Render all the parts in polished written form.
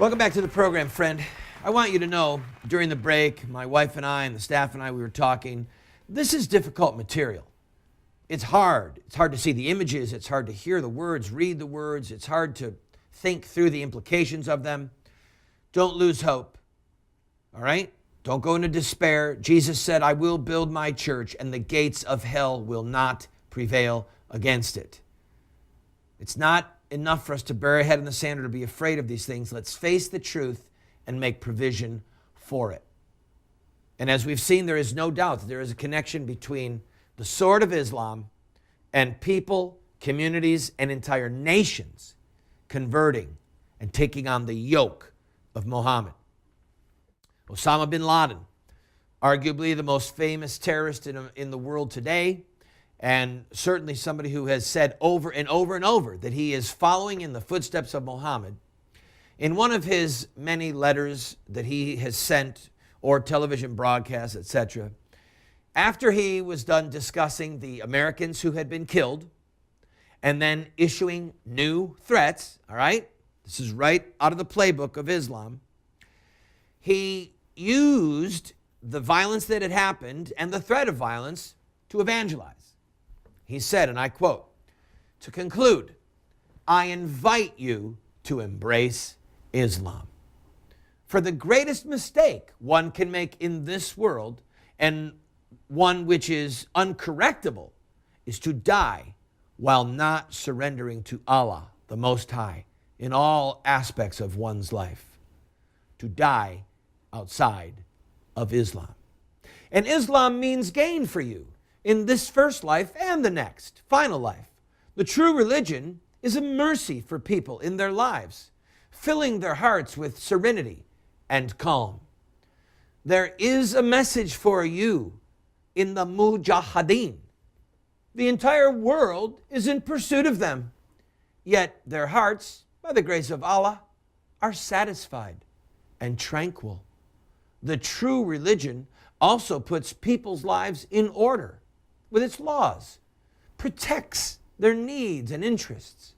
Welcome back to the program, friend. I want you to know, during the break, my wife and I and the staff and I, we were talking, this is difficult material. It's hard. It's hard to see the images. It's hard to hear the words, read the words. It's hard to think through the implications of them. Don't lose hope, all right? Don't go into despair. Jesus said, I will build my church, and the gates of hell will not prevail against it. It's not enough for us to bury our head in the sand or to be afraid of these things. Let's face the truth and make provision for it. And as we've seen, there is no doubt that there is a connection between the sword of Islam and people, communities, and entire nations converting and taking on the yoke of Muhammad. Osama bin Laden, arguably the most famous terrorist in the world today, and certainly somebody who has said over and over and over that he is following in the footsteps of Muhammad. In one of his many letters that he has sent, or television broadcasts, etc., after he was done discussing the Americans who had been killed and then issuing new threats, all right? This is right out of the playbook of Islam. He used the violence that had happened and the threat of violence to evangelize. He said, and I quote, "To conclude, I invite you to embrace Islam. For the greatest mistake one can make in this world, and one which is uncorrectable, is to die while not surrendering to Allah, the Most High, in all aspects of one's life. To die outside of Islam." And Islam means gain for you in this first life and the next, final life. The true religion is a mercy for people in their lives, filling their hearts with serenity and calm. There is a message for you in the mujahideen. The entire world is in pursuit of them, yet their hearts, by the grace of Allah, are satisfied and tranquil. The true religion also puts people's lives in order with its laws, protects their needs and interests,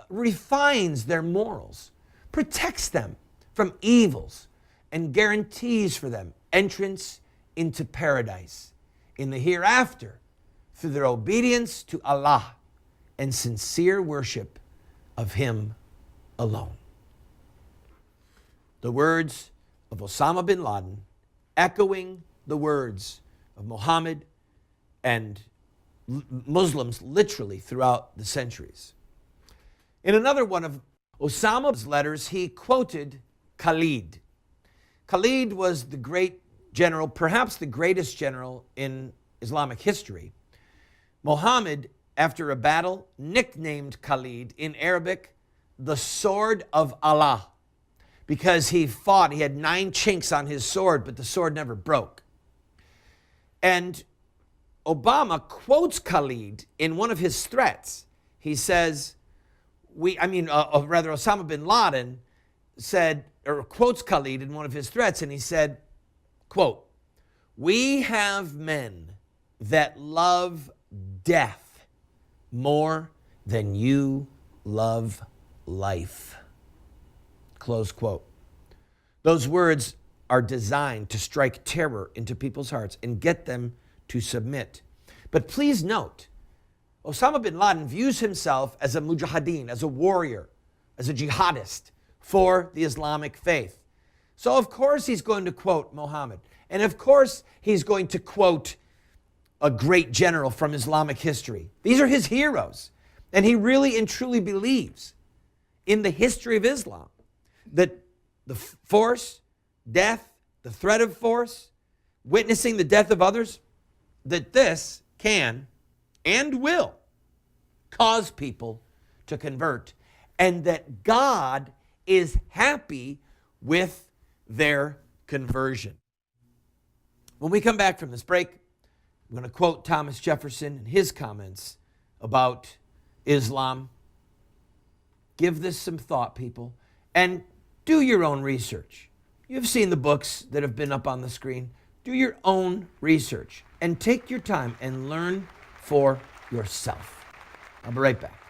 refines their morals, protects them from evils, and guarantees for them entrance into paradise in the hereafter through their obedience to Allah and sincere worship of Him alone. The words of Osama bin Laden, echoing the words of Muhammad and Muslims literally throughout the centuries. In another one of Osama's letters, he quoted Khalid. Khalid was the great general, perhaps the greatest general in Islamic history. Muhammad, after a battle, nicknamed Khalid in Arabic the sword of Allah, because he fought. He had 9 chinks on his sword, but the sword never broke. And Obama quotes Khalid in one of his threats. He says, Osama bin Laden said, or quotes Khalid in one of his threats, and he said, quote, "We have men that love death more than you love life." Close quote. Those words are designed to strike terror into people's hearts and get them to submit. But please note, Osama bin Laden views himself as a mujahideen, as a warrior, as a jihadist for the Islamic faith. So of course he's going to quote Muhammad. And of course he's going to quote a great general from Islamic history. These are his heroes. And he really and truly believes in the history of Islam that the force, death, the threat of force, witnessing the death of others, that this can and will cause people to convert, and that God is happy with their conversion. When we come back from this break, I'm going to quote Thomas Jefferson and his comments about Islam. Give this some thought, people, and do your own research. You've seen the books that have been up on the screen. Do your own research and take your time and learn for yourself. I'll be right back.